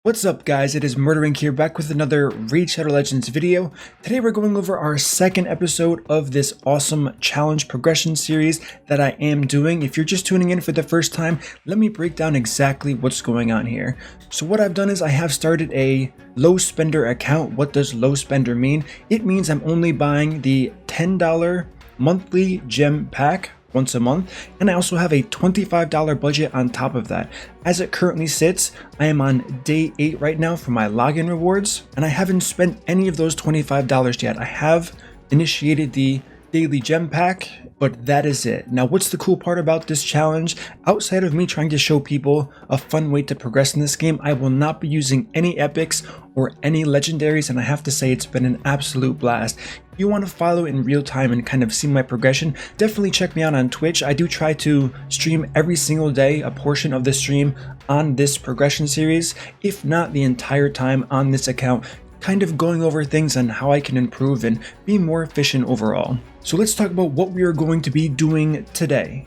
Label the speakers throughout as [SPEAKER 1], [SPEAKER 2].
[SPEAKER 1] What's up guys, it is Murdering here back with another Raid Shadow Legends video. Today we're going over our second episode of this awesome challenge progression series that I am doing. If you're just tuning in for the first time, let me break down exactly what's going on here. So what I've done is I have started a low spender account. What does low spender mean? It means I'm only buying the $10 monthly gem pack once a month, and I also have a $25 budget on top of that. As it currently sits, I am on day 8 right now for my login rewards, and I haven't spent any of those $25 yet. I have initiated the daily gem pack, but that is it. Now, what's the cool part about this challenge? Outside of me trying to show people a fun way to progress in this game, I will not be using any epics or any legendaries, and I have to say it's been an absolute blast. If you want to follow in real time and kind of see my progression, definitely check me out on Twitch. I do try to stream every single day a portion of the stream on this progression series, if not the entire time on this account, kind of going over things on how I can improve and be more efficient overall. So let's talk about what we are going to be doing today.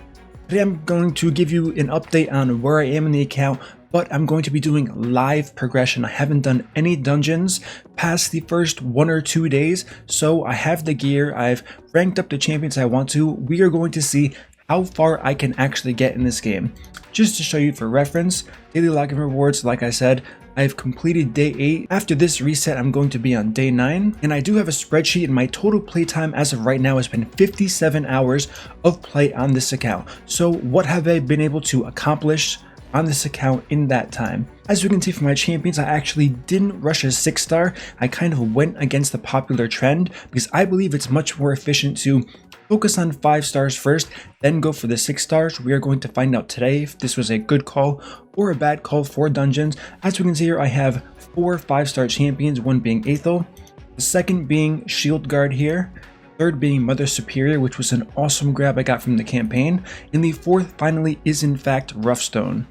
[SPEAKER 1] Today I'm going to give you an update on where I am in the account, but I'm going to be doing live progression. I haven't done any dungeons past the first 1 or 2 days, so I have the gear, I've ranked up the champions I want to. We are going to see how far I can actually get in this game. Just to show you for reference, daily login rewards, like I said, I've completed day 8. After this reset, I'm going to be on day 9. And I do have a spreadsheet, and my total playtime as of right now has been 57 hours of play on this account. So what have I been able to accomplish on this account in that time? As you can see from my champions, I actually didn't rush a 6-star. I kind of went against the popular trend because I believe it's much more efficient to focus on 5 stars first, then go for the 6 stars. We are going to find out today if this was a good call or a bad call for dungeons. As we can see here, I have 4 5-star champions, one being Aethel, the second being Shield Guard here, third being Mother Superior, which was an awesome grab I got from the campaign, and the fourth finally is in fact Roughstone.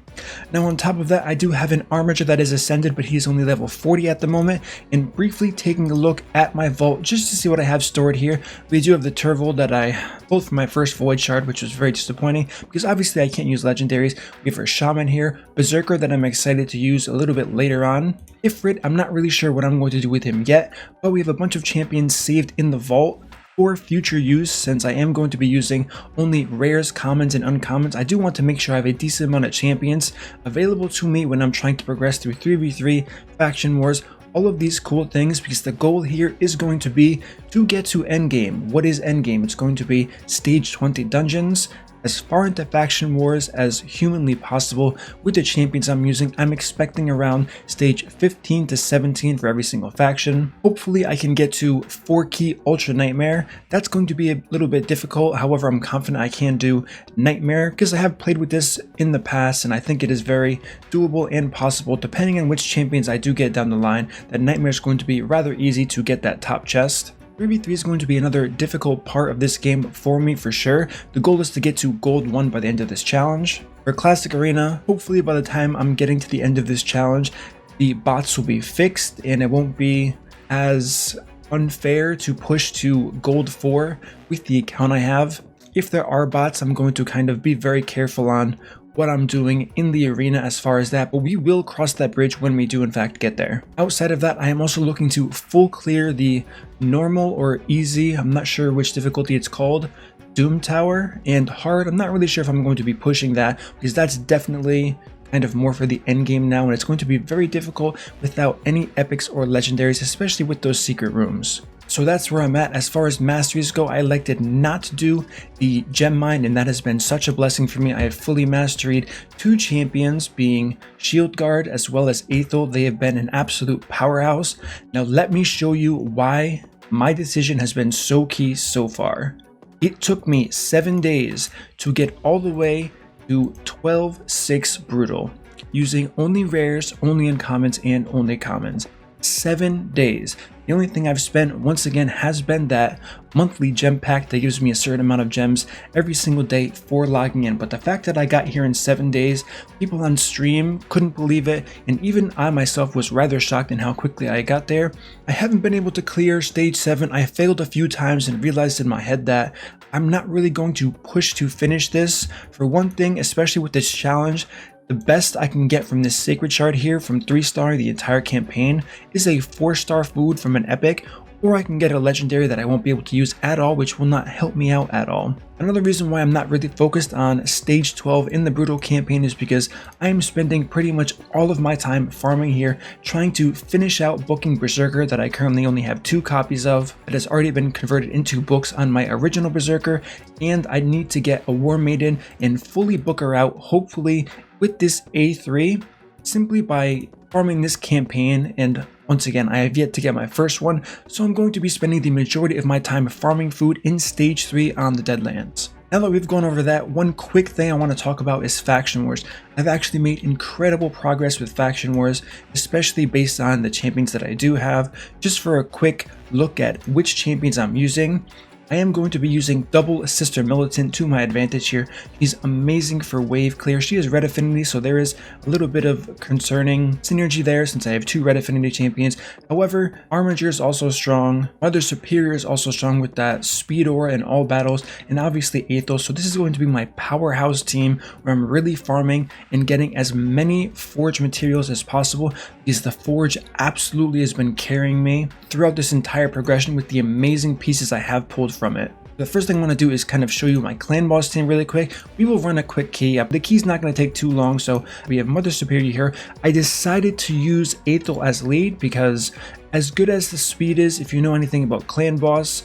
[SPEAKER 1] Now on top of that, I do have an Armager that is ascended, but he's only level 40 at the moment. And briefly taking a look at my vault just to see what I have stored here, we do have the Turvold that I pulled from my first Void Shard, which was very disappointing because obviously I can't use legendaries. We have our Shaman here, Berserker that I'm excited to use a little bit later on. Ifrit, I'm not really sure what I'm going to do with him yet, but we have a bunch of champions saved in the vault for future use. Since I am going to be using only rares, commons, and uncommons, I do want to make sure I have a decent amount of champions available to me when I'm trying to progress through 3v3, faction wars, all of these cool things, because the goal here is going to be to get to endgame. What is endgame? It's going to be stage 20 dungeons, as far into faction wars as humanly possible. With the champions I'm using, I'm expecting around stage 15 to 17 for every single faction. Hopefully I can get to 4-key Ultra Nightmare. That's going to be a little bit difficult, however I'm confident I can do Nightmare because I have played with this in the past and I think it is very doable and possible. Depending on which champions I do get down the line, that Nightmare is going to be rather easy to get that top chest. 3v3 is going to be another difficult part of this game for me for sure. The goal is to get to gold 1 by the end of this challenge. For Classic Arena, hopefully by the time I'm getting to the end of this challenge, the bots will be fixed and it won't be as unfair to push to gold 4 with the account I have. If there are bots, I'm going to kind of be very careful on what I'm doing in the arena as far as that, but we will cross that bridge when we do in fact get there. Outside of that, I am also looking to full clear the normal or easy, I'm not sure which difficulty it's called, Doom Tower, and hard. I'm not really sure if I'm going to be pushing that because that's definitely kind of more for the end game now, and it's going to be very difficult without any epics or legendaries, especially with those secret rooms. So that's where I'm at. As far as masteries go, I elected not to do the gem mine, and that has been such a blessing for me. I have fully mastered 2 champions, being Shield Guard as well as Aethel. They have been an absolute powerhouse. Now let me show you why my decision has been so key so far. It took me 7 days to get all the way to 12-6 brutal, using only rares, only uncommons, and only commons. 7 days. The only thing I've spent once again has been that monthly gem pack that gives me a certain amount of gems every single day for logging in. But the fact that I got here in 7 days, people on stream couldn't believe it, and even I myself was rather shocked in how quickly I got there. I haven't been able to clear stage 7. I failed a few times and realized in my head that I'm not really going to push to finish this. For one thing, especially with this challenge, The best I can get from this sacred shard here from 3-star the entire campaign is a 4-star food from an epic, or I can get a legendary that I won't be able to use at all, which will not help me out at all. Another reason why I'm not really focused on stage 12 in the brutal campaign is because I am spending pretty much all of my time farming here, trying to finish out booking Berserker that I currently only have 2 copies of, that has already been converted into books on my original Berserker, and I need to get a War Maiden and fully book her out, hopefully with this A3, simply by farming this campaign. And once again, I have yet to get my first one, so I'm going to be spending the majority of my time farming food in stage 3 on the Deadlands. Now that we've gone over that, one quick thing I want to talk about is Faction Wars. I've actually made incredible progress with Faction Wars, especially based on the champions that I do have. Just for a quick look at which champions I'm using, I am going to be using double Sister Militant to my advantage here. She's amazing for wave clear. She has red affinity, so there is a little bit of concerning synergy there since I have 2 red affinity champions. However, Armiger is also strong. Mother Superior is also strong with that speed aura in all battles, and obviously Aethos. So this is going to be my powerhouse team where I'm really farming and getting as many forge materials as possible, because the forge absolutely has been carrying me throughout this entire progression with the amazing pieces I have pulled from it. The first thing I want to do is kind of show you my clan boss team really quick. We will run a quick key. The key's not going to take too long, so we have Mother Superior here. I decided to use Aethel as lead because as good as the speed is, if you know anything about clan boss,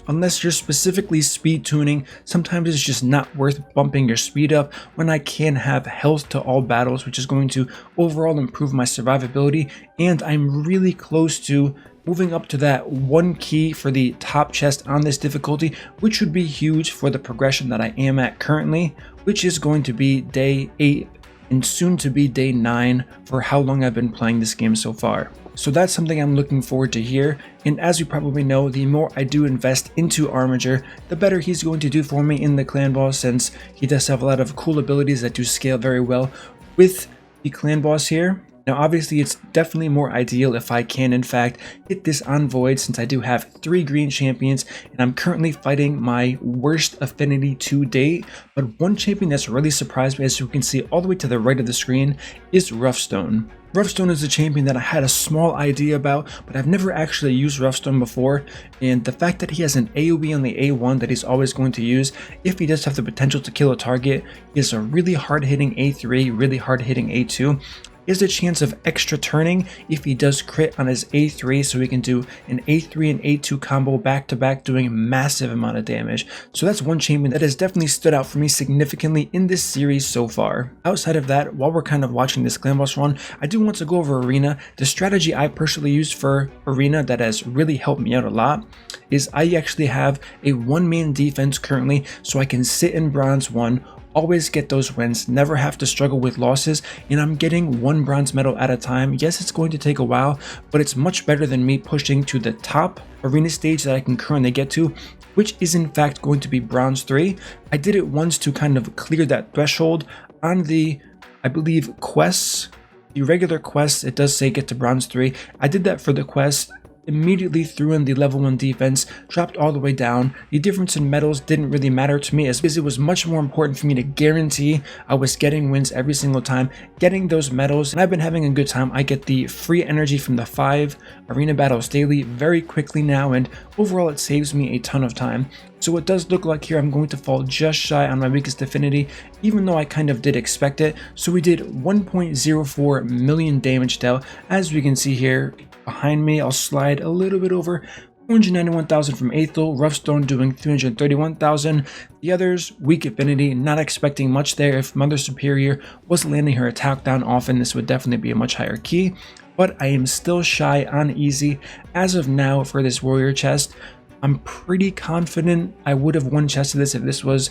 [SPEAKER 1] unless you're specifically speed tuning, sometimes it's just not worth bumping your speed up when I can have health to all battles, which is going to overall improve my survivability. And I'm really close to moving up to that 1 key for the top chest on this difficulty, which would be huge for the progression that I am at currently, which is going to be day 8 and soon to be day 9 for how long I've been playing this game so far. So that's something I'm looking forward to here, and as you probably know, the more I do invest into Armiger, the better he's going to do for me in the clan boss, since he does have a lot of cool abilities that do scale very well with the clan boss here. Now obviously it's definitely more ideal if I can in fact hit this on Void, since I do have 3 green champions and I'm currently fighting my worst affinity to date. But one champion that's really surprised me, as you can see all the way to the right of the screen, is Roughstone. Roughstone is a champion that I had a small idea about, but I've never actually used Roughstone before, and the fact that he has an AoE on the A1 that he's always going to use, if he does have the potential to kill a target, he is a really hard hitting A3, really hard hitting A2. Is a chance of extra turning if he does crit on his A3, so we can do an A3 and A2 combo back to back, doing a massive amount of damage. So that's one champion that has definitely stood out for me significantly in this series so far. Outside of that, while we're kind of watching this clan boss run, I do want to go over Arena. The strategy I personally used for Arena that has really helped me out a lot is I actually have a 1-man defense currently, so I can sit in bronze 1, always get those wins, never have to struggle with losses, and I'm getting 1 bronze medal at a time. Yes, it's going to take a while, but it's much better than me pushing to the top arena stage that I can currently get to, which is in fact going to be bronze 3. I did it once to kind of clear that threshold on the, I believe, quests. The regular quests, it does say get to bronze 3. I did that for the quest, immediately threw in the level 1 defense, dropped all the way down. The difference in medals didn't really matter to me, as it was much more important for me to guarantee I was getting wins every single time, getting those medals, and I've been having a good time. I get the free energy from the 5 arena battles daily very quickly now, and overall it saves me a ton of time. So it does look like here I'm going to fall just shy on my weakest affinity, even though I kind of did expect it. So we did 1.04 million damage dealt, as we can see here. Behind me, I'll slide a little bit over, 491,000 from Aethel, Roughstone doing 331,000. The others, weak affinity, not expecting much there. If Mother Superior wasn't landing her attack down often, this would definitely be a much higher key. But I am still shy on easy as of now for this warrior chest. I'm pretty confident I would have won chest of this if this was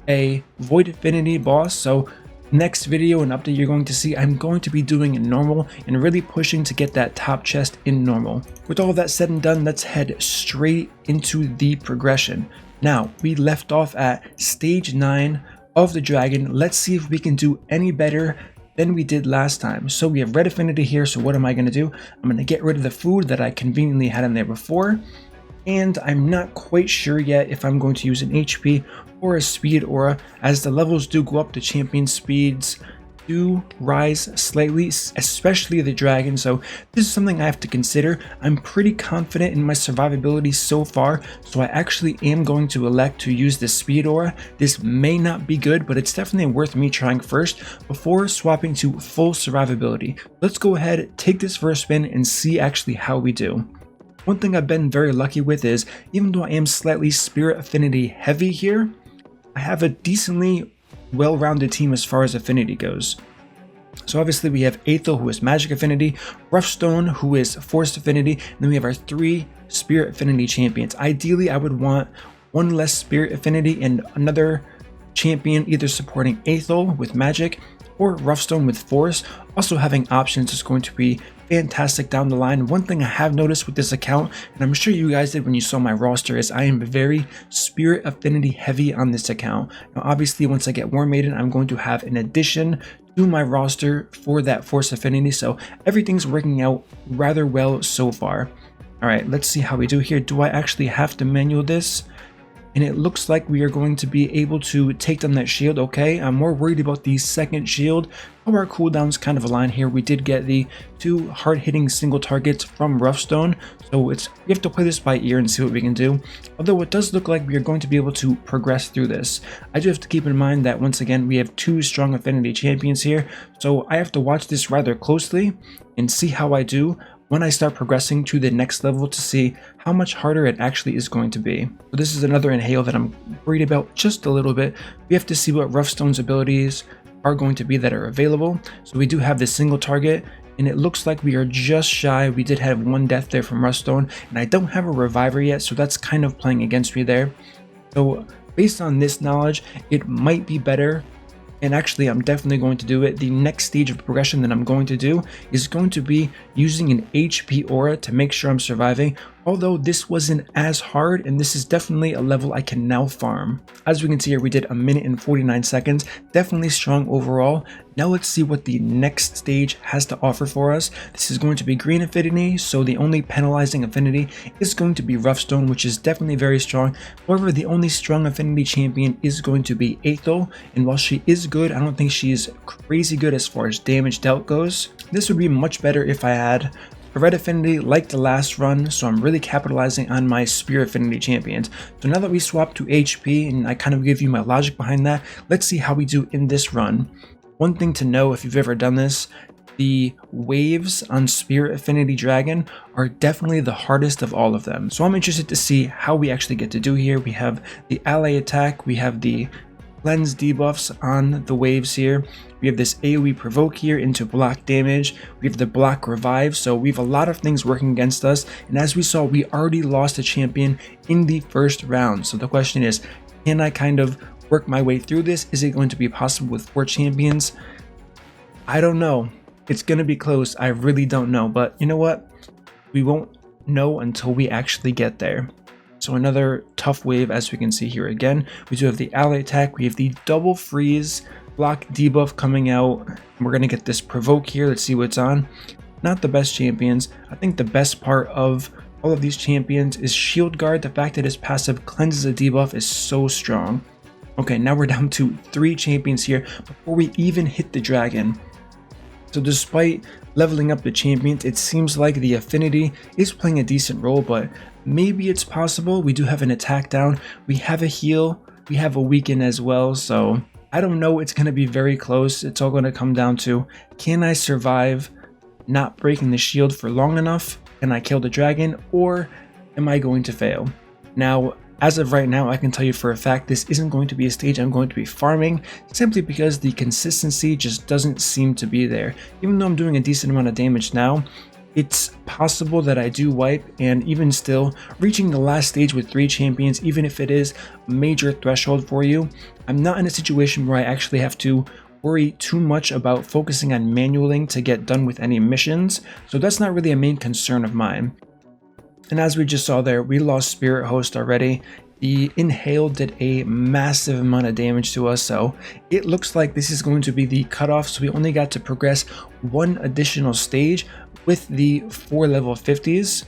[SPEAKER 1] a void affinity boss. So next video and update you're going to see, I'm going to be doing normal and really pushing to get that top chest in normal. With all of that said and done, let's head straight into the progression. Now, we left off at stage 9 of the dragon. Let's see if we can do any better than we did last time. So we have red affinity here, so what am I going to do? I'm going to get rid of the food that I conveniently had in there before, and I'm not quite sure yet if I'm going to use an HP or a speed aura, as the levels do go up to champion speeds do rise slightly, especially the dragon, so this is something I have to consider. I'm pretty confident in my survivability so far, so I actually am going to elect to use the speed aura. This may not be good, but it's definitely worth me trying first before swapping to full survivability. Let's go ahead, take this for a spin, and see actually how we do. One thing I've been very lucky with is, even though I am slightly spirit affinity heavy here, I have a decently well-rounded team as far as affinity goes. So obviously we have Aethel, who is magic affinity, Roughstone, who is force affinity, and then we have our 3 spirit affinity champions. Ideally I would want one less spirit affinity and another champion either supporting Aethel with magic or Roughstone with force. Also having options is going to be fantastic down the line. One thing I have noticed with this account, and I'm sure you guys did when you saw my roster, is I am very spirit affinity heavy on this account. Now obviously once I get War Maiden, I'm going to have an addition to my roster for that force affinity, so everything's working out rather well so far. Alright, let's see how we do here. Do I actually have to manual this? And it looks like we are going to be able to take down that shield. Okay, I'm more worried about the second shield. How our cooldowns kind of align here. We did get the 2 hard-hitting single targets from Roughstone, so we have to play this by ear and see what we can do. Although it does look like we are going to be able to progress through this. I do have to keep in mind that once again we have 2 strong affinity champions here, so I have to watch this rather closely and see how I do when I start progressing to the next level to see how much harder it actually is going to be. So this is another inhale that I'm worried about just a little bit. We have to see what Roughstone's abilities are going to be that are available. So we do have this single target, and it looks like we are just shy. We did have 1 death there from Roughstone, and I don't have a reviver yet, so that's kind of playing against me there. So based on this knowledge, it might be better. And actually, I'm definitely going to do it. The next stage of progression that I'm going to do is going to be using an HP aura to make sure I'm surviving. Although this wasn't as hard, and this is definitely a level I can now farm. As we can see here, we did 1 minute and 49 seconds. Definitely strong overall. Now let's see what the next stage has to offer for us. This is going to be green affinity, so the only penalizing affinity is going to be Roughstone, which is definitely very strong. However, the only strong affinity champion is going to be Aethel, and while she is good, I don't think she is crazy good as far as damage dealt goes. This would be much better if I had a red affinity like the last run, so I'm really capitalizing on my spirit affinity champions. So now that we swap to HP, and I kind of give you my logic behind that, let's see how we do in this run. One thing to know if you've ever done this, the waves on Spirit Affinity Dragon are definitely the hardest of all of them. So I'm interested to see how we actually get to do here. We have the ally attack, we have the cleanse debuffs on the waves here. We have this AoE provoke here into block damage. We have the block revive, so we have a lot of things working against us. And as we saw, we already lost a champion in the first round. So the question is, can I kind of work my way through this? Is it going to be possible with 4 champions? I don't know. It's going to be close. I really don't know. But you know what? We won't know until we actually get there. So another tough wave, as we can see here again. We do have the ally attack. We have the double freeze block debuff coming out. And we're going to get this provoke here. Let's see what's on. Not the best champions. I think the best part of all of these champions is Shield Guard. The fact that his passive cleanses a debuff is so strong. Okay, now we're down to 3 champions here before we even hit the dragon. So despite leveling up the champions, it seems like the affinity is playing a decent role, but maybe it's possible. We do have an attack down, we have a heal, we have a weaken as well, so I don't know. It's going to be very close. It's all going to come down to, can I survive not breaking the shield for long enough? Can I kill the dragon, or am I going to fail? Now, as of right now, I can tell you for a fact this isn't going to be a stage I'm going to be farming, simply because the consistency just doesn't seem to be there. Even though I'm doing a decent amount of damage now, it's possible that I do wipe, and even still, reaching the last stage with 3 champions, even if it is a major threshold for you, I'm not in a situation where I actually have to worry too much about focusing on manualing to get done with any missions, so that's not really a main concern of mine. And as we just saw there, we lost Spirit Host already. The Inhale did a massive amount of damage to us, so it looks like this is going to be the cutoff, so we only got to progress 1 additional stage with the 4 level 50s.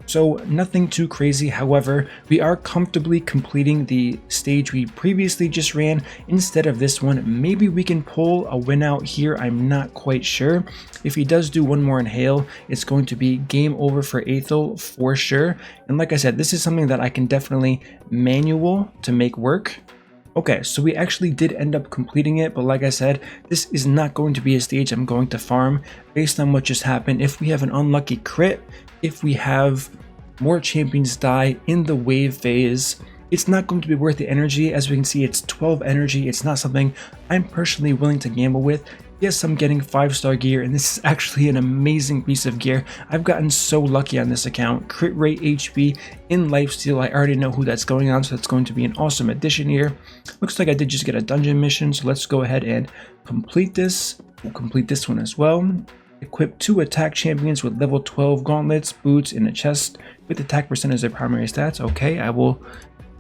[SPEAKER 1] So nothing too crazy. However, we are comfortably completing the stage we previously just ran instead of this one. Maybe we can pull a win out here. I'm not quite sure. If he does do one more inhale, it's going to be game over for Aethel for sure. And like I said, this is something that I can definitely manual to make work. Okay, so we actually did end up completing it, but like I said, this is not going to be a stage I'm going to farm based on what just happened. If we have an unlucky crit, if we have more champions die in the wave phase, it's not going to be worth the energy. As we can see, it's 12 energy. It's not something I'm personally willing to gamble with. Yes, I'm getting 5-star gear, and this is actually an amazing piece of gear. I've gotten so lucky on this account. Crit rate, HP, in lifesteal, I already know who that's going on, so that's going to be an awesome addition here. Looks like I did just get a dungeon mission, so let's go ahead and complete this. We'll complete this one as well. Equip 2 attack champions with level 12 gauntlets, boots, and a chest with attack percentage as their primary stats. Okay, I will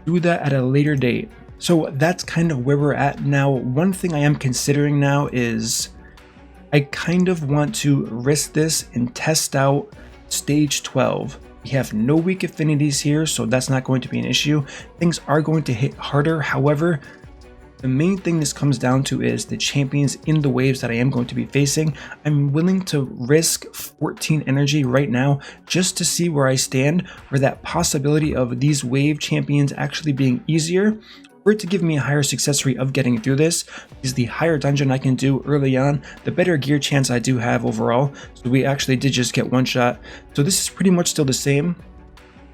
[SPEAKER 1] do that at a later date. So that's kind of where we're at now. One thing I am considering now is I kind of want to risk this and test out stage 12. We have no weak affinities here, so that's not going to be an issue. Things are going to hit harder. However, the main thing this comes down to is the champions in the waves that I am going to be facing. I'm willing to risk 14 energy right now just to see where I stand, for that possibility of these wave champions actually being easier, for it to give me a higher success rate of getting through this, because the higher dungeon I can do early on, the better gear chance I do have overall. So we actually did just get one shot. So this is pretty much still the same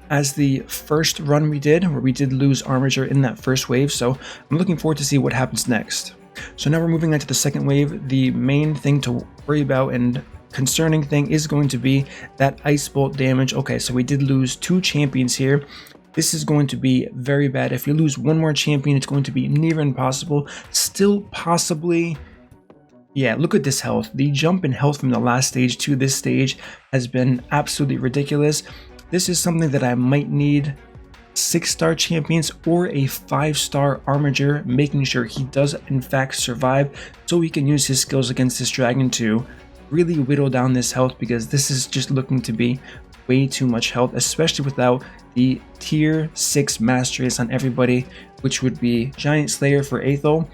[SPEAKER 1] as the first run we did, where we did lose armature in that first wave. So I'm looking forward to see what happens next. So now we're moving on to the second wave. The main thing to worry about and concerning thing is going to be that ice bolt damage. Okay, so we did lose 2 champions here. This is going to be very bad. If you lose one more champion, it's going to be near impossible. Still possibly, yeah, look at this health. The jump in health from the last stage to this stage has been absolutely ridiculous. This is something that I might need 6-star champions or a 5-star armager, making sure he does in fact survive, so he can use his skills against this dragon to really whittle down this health, because this is just looking to be way too much health, especially without the tier 6 masteries on everybody, which would be Giant Slayer for Aethel.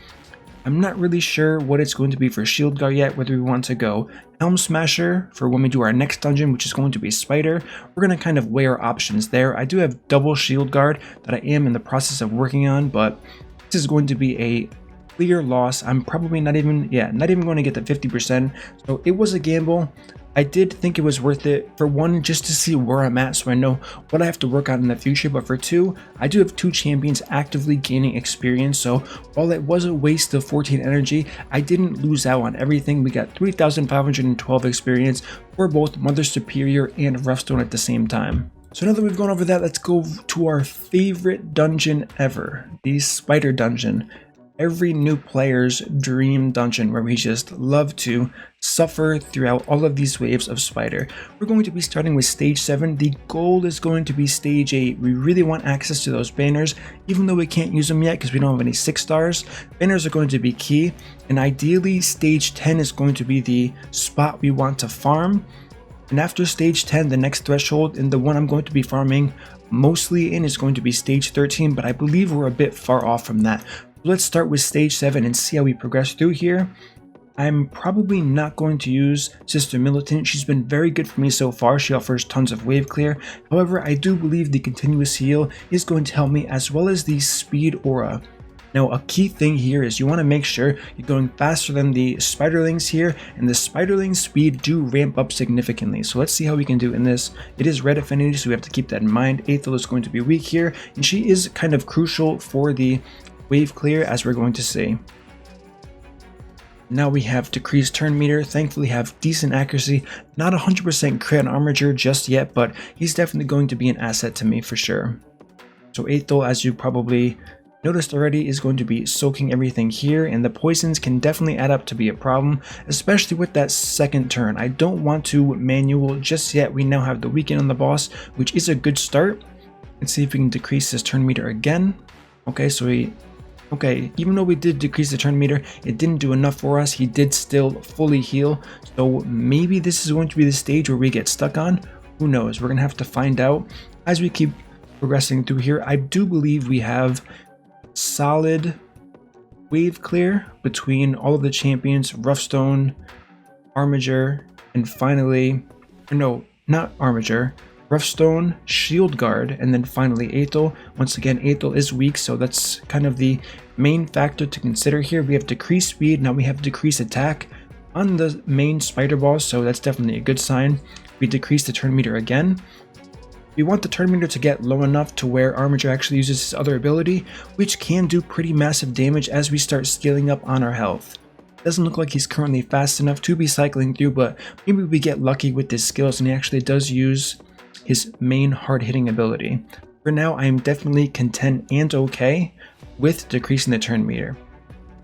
[SPEAKER 1] I'm not really sure what it's going to be for Shield Guard yet, whether we want to go Helm Smasher for when we do our next dungeon, which is going to be Spider. We're going to kind of weigh our options there. I do have double Shield Guard that I am in the process of working on, but this is going to be a clear loss. I'm probably not even going to get the 50%. So it was a gamble. I did think it was worth it, for one, just to see where I'm at so I know what I have to work on in the future, but for two, I do have 2 champions actively gaining experience, so while it was a waste of 14 energy, I didn't lose out on everything. We got 3,512 experience for both Mother Superior and Roughstone at the same time. So now that we've gone over that, let's go to our favorite dungeon ever, the Spider Dungeon. Every new player's dream dungeon, where we just love to suffer throughout all of these waves of Spider. We're going to be starting with stage 7. The goal is going to be stage 8. We really want access to those banners, even though we can't use them yet because we don't have any 6 stars. Banners are going to be key, and ideally stage 10 is going to be the spot we want to farm. And after stage 10, the next threshold, and the one I'm going to be farming mostly in, is going to be stage 13, but I believe we're a bit far off from that. Let's start with stage 7 and see how we progress through here. I'm probably not going to use Sister Militant. She's been very good for me so far. She offers tons of wave clear. However, I do believe the continuous heal is going to help me, as well as the speed aura. Now, a key thing here is you want to make sure you're going faster than the spiderlings here, and the spiderling speed do ramp up significantly. So let's see how we can do in this. It is red affinity, so we have to keep that in mind. Aethel is going to be weak here, and she is kind of crucial for the wave clear, as we're going to see. Now we have decreased turn meter, thankfully have decent accuracy, not 100% crit on armature just yet, but he's definitely going to be an asset to me for sure. So Aethel, as you probably noticed already, is going to be soaking everything here, and the poisons can definitely add up to be a problem, especially with that second turn. I don't want to manual just yet. We now have the weekend on the boss, which is a good start. Let's see if we can decrease this turn meter again. Okay, even though we did decrease the turn meter, it didn't do enough for us. He did still fully heal, so maybe this is going to be the stage where we get stuck on. Who knows? We're gonna have to find out as we keep progressing through here. I do believe we have solid wave clear between all of the champions, Roughstone, Armiger, and finally, no, not Armiger, Roughstone, Shield Guard, and then finally Aethel. Once again, Aethel is weak, so that's kind of the main factor to consider here. We have decreased speed, now we have decreased attack on the main spider boss, so that's definitely a good sign. We decreased the turn meter again. We want the turn meter to get low enough to where Armiger actually uses his other ability, which can do pretty massive damage as we start scaling up on our health. Doesn't look like he's currently fast enough to be cycling through, but maybe we get lucky with his skills and he actually does use his main hard-hitting ability. For now, I am definitely content and okay with decreasing the turn meter.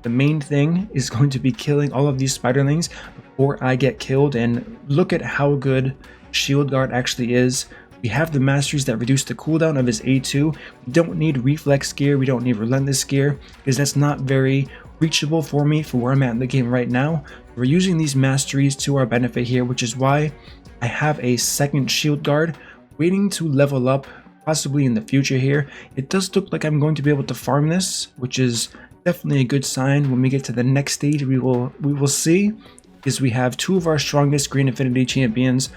[SPEAKER 1] The main thing is going to be killing all of these spiderlings before I get killed, and look at how good Shield Guard actually is. We have the masteries that reduce the cooldown of his A2. We don't need reflex gear, we don't need relentless gear, because that's not very reachable for me for where I'm at in the game right now. We're using these masteries to our benefit here, which is why I have a second Shield Guard waiting to level up possibly in the future here. It does look like I'm going to be able to farm this, which is definitely a good sign. When we get to the next stage, we will see, is we have two of our strongest Green Affinity champions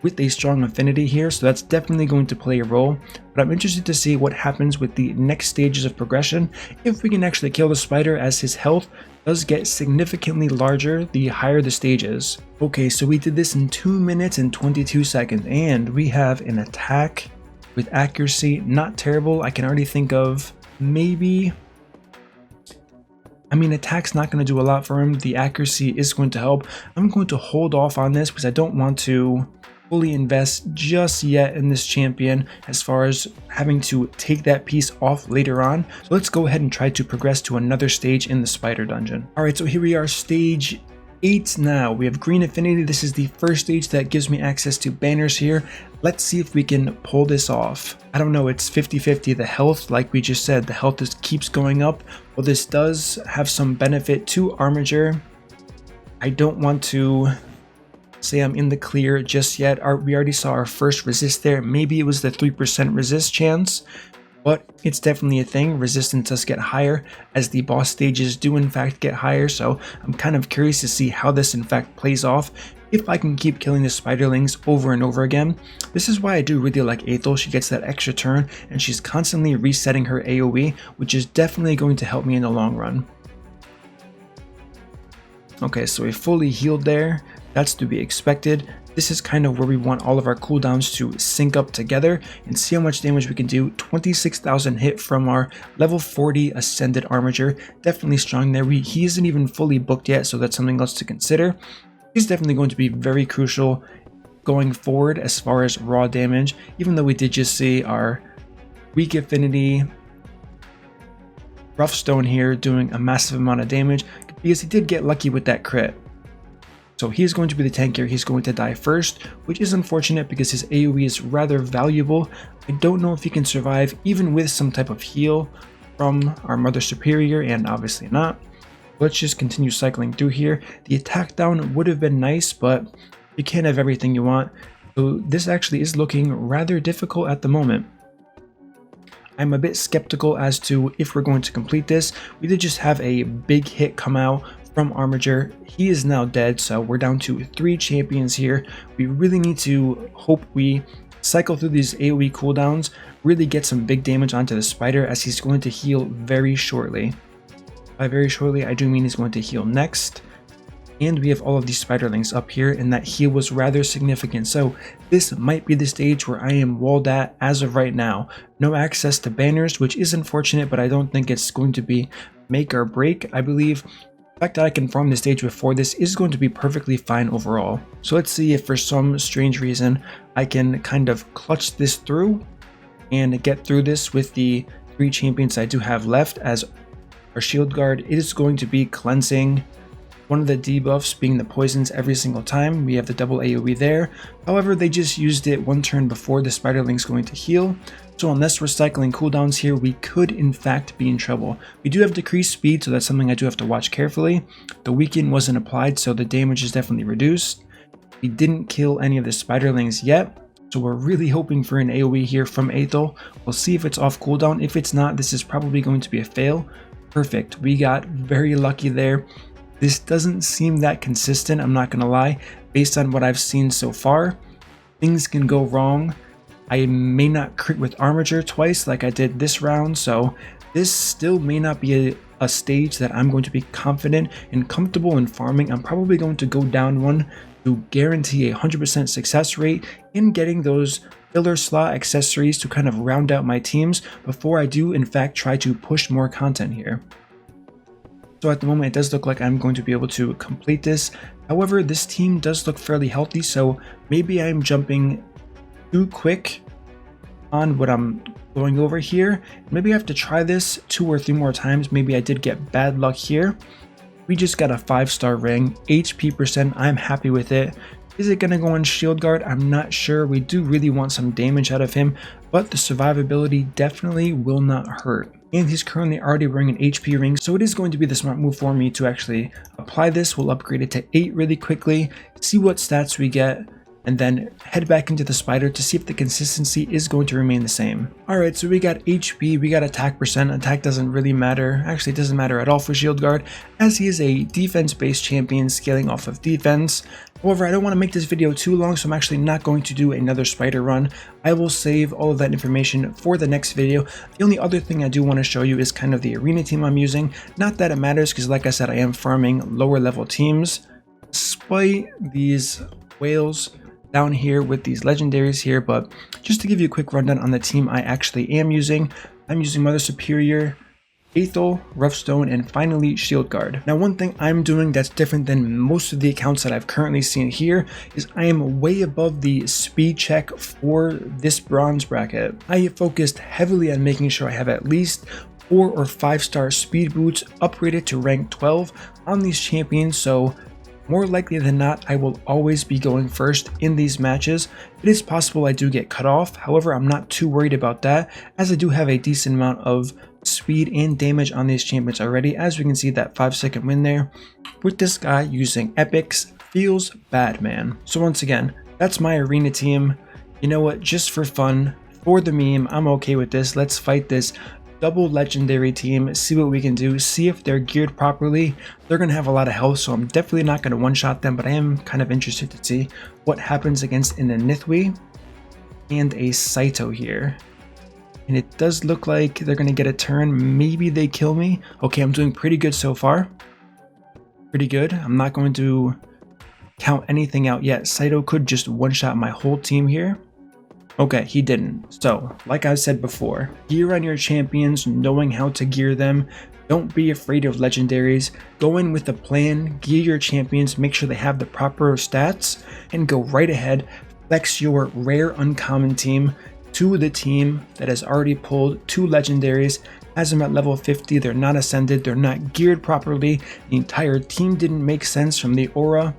[SPEAKER 1] with a strong affinity here, so that's definitely going to play a role. But I'm interested to see what happens with the next stages of progression, if we can actually kill the spider, as his health does get significantly larger the higher the stage is. Okay, so we did this in 2 minutes and 22 seconds, and we have an attack with accuracy not terrible. I can already think of maybe, I mean, attack's not going to do a lot for him. The accuracy is going to help. I'm going to hold off on this because I don't want to fully invest just yet in this champion as far as having to take that piece off later on. So let's go ahead and try to progress to another stage in the spider dungeon. All right, so here we are, stage 8 now. We have Green Affinity. This is the first stage that gives me access to banners here. Let's see if we can pull this off. I don't know, it's 50-50. The health, like we just said, the health just keeps going up. Well, this does have some benefit to Armiger. I don't want to say I'm in the clear just yet. We already saw our first resist there. Maybe it was the 3% resist chance, but it's definitely a thing. Resistance does get higher as the boss stages do in fact get higher, so I'm kind of curious to see how this in fact plays off if I can keep killing the spiderlings over and over again. This is why I do really like Aethel. She gets that extra turn and she's constantly resetting her AoE, which is definitely going to help me in the long run. Okay, so we fully healed there. That's to be expected. This is kind of where we want all of our cooldowns to sync up together and see how much damage we can do. 26,000 hit from our level 40 Ascended Armiger. Definitely strong there. He isn't even fully booked yet, so that's something else to consider. He's definitely going to be very crucial going forward as far as raw damage, even though we did just see our weak affinity Roughstone here doing a massive amount of damage, because he did get lucky with that crit. So he's going to be the tank here. He's going to die first, which is unfortunate because his AoE is rather valuable. I don't know if he can survive even with some type of heal from our Mother Superior, and obviously not. Let's just continue cycling through here. The attack down would have been nice, but you can't have everything you want. So this actually is looking rather difficult at the moment. I'm a bit skeptical as to if we're going to complete this. We did just have a big hit come out from Armiger. He is now dead, so we're down to 3 champions here. We really need to hope we cycle through these AoE cooldowns, really get some big damage onto the spider, as he's going to heal very shortly. By very shortly, I do mean he's going to heal next. And we have all of these spiderlings up here, and that heal was rather significant. So this might be the stage where I am walled at as of right now. No access to banners, which is unfortunate, but I don't think it's going to be make or break. I believe the fact that I can farm the stage before this is going to be perfectly fine overall. So let's see if for some strange reason I can kind of clutch this through and get through this with the 3 champions I do have left. As our Shield Guard, it is going to be cleansing one of the debuffs being the poisons every single time. We have the double AoE there. However, they just used it 1 turn before the spiderling's going to heal. So unless we're cycling cooldowns here, we could in fact be in trouble. We do have decreased speed, so that's something I do have to watch carefully. The weaken wasn't applied, so the damage is definitely reduced. We didn't kill any of the spiderlings yet. So we're really hoping for an AoE here from Aethel. We'll see if it's off cooldown. If it's not, this is probably going to be a fail. Perfect. We got very lucky there. This doesn't seem that consistent, I'm not gonna lie. Based on what I've seen so far, things can go wrong. I may not crit with Armature twice like I did this round, so this still may not be a stage that I'm going to be confident and comfortable in farming. I'm probably going to go down one to guarantee a 100% success rate in getting those filler slot accessories to kind of round out my teams before I do in fact try to push more content here. So at the moment it does look like I'm going to be able to complete this. However, this team does look fairly healthy, so maybe I'm jumping too quick on what I'm going over here. Maybe I have to try this 2 or 3 more times. Maybe I did get bad luck here. We just got a 5-star ring, HP percent, I'm happy with it. Is it going to go on Shield Guard? I'm not sure. We do really want some damage out of him, but the survivability definitely will not hurt. And he's currently already wearing an HP ring, so it is going to be the smart move for me to actually apply this. We'll upgrade it to 8 really quickly, see what stats we get, and then head back into the spider to see if the consistency is going to remain the same. Alright, so we got HP, we got attack percent. Attack doesn't really matter. Actually, it doesn't matter at all for Shield Guard, as he is a defense-based champion scaling off of defense. However, I don't want to make this video too long, so I'm actually not going to do another spider run. I will save all of that information for the next video. The only other thing I do want to show you is kind of the arena team I'm using. Not that it matters, because like I said, I am farming lower level teams, despite these whales down here with these legendaries here. But just to give you a quick rundown on the team I actually am using, I'm using Mother Superior, Aethel, Roughstone, and finally Shield Guard. Now, one thing I'm doing that's different than most of the accounts that I've currently seen here is I am way above the speed check for this bronze bracket. I focused heavily on making sure I have at least 4 or 5-star speed boots upgraded to rank 12 on these champions, so more likely than not, I will always be going first in these matches. It is possible I do get cut off, however, I'm not too worried about that, as I do have a decent amount of speed and damage on these champions already. As we can see, that 5-second win there with this guy using epics feels bad, man. So once again, that's my arena team. You know what, just for fun, for the meme, I'm okay with this. Let's fight this double legendary team, see what we can do, see if they're geared properly. They're going to have a lot of health, so I'm definitely not going to one-shot them, but I am kind of interested to see what happens against an Nithwi and a Saito here. And it does look like they're going to get a turn. Maybe they kill me. Okay, I'm doing pretty good so far. Pretty good. I'm not going to count anything out yet. Saito could just one-shot my whole team here. Okay, he didn't. So, like I said before, gear on your champions, knowing how to gear them. Don't be afraid of legendaries. Go in with a plan, gear your champions, make sure they have the proper stats, and go right ahead, flex your rare uncommon team to the team that has already pulled 2 legendaries. Has them at level 50, they're not ascended, they're not geared properly, the entire team didn't make sense from the aura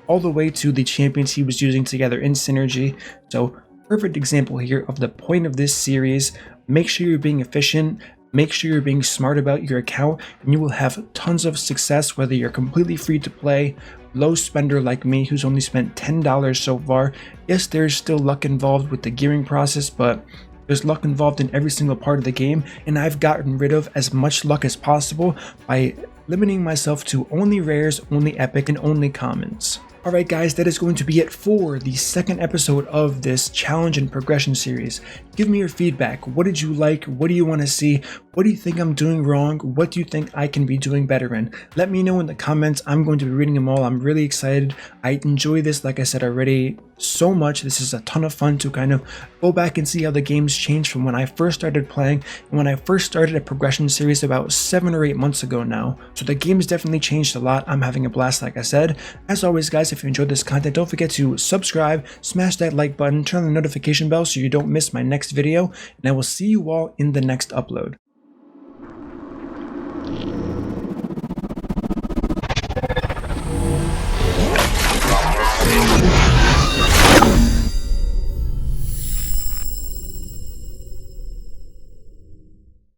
[SPEAKER 1] all the way to the champions he was using together in synergy. So perfect example here of the point of this series. Make sure you're being efficient, make sure you're being smart about your account, and you will have tons of success whether you're completely free to play, low spender like me who's only spent $10 so far. Yes, there's still luck involved with the gearing process, but there's luck involved in every single part of the game, and I've gotten rid of as much luck as possible by limiting myself to only rares, only epic, and only commons. Alright guys, that is going to be it for the second episode of this challenge and progression series. Give me your feedback. What did you like? What do you want to see? What do you think I'm doing wrong? What do you think I can be doing better in? Let me know in the comments. I'm going to be reading them all. I'm really excited. I enjoy this, like I said already, so much. This is a ton of fun to kind of go back and see how the game's changed from when I first started playing and when I first started a progression series about 7 or 8 months ago now. So the game's definitely changed a lot. I'm having a blast, like I said. As always guys, if you enjoyed this content, don't forget to subscribe, smash that like button, turn on the notification bell so you don't miss my next video, and I will see you all in the next upload.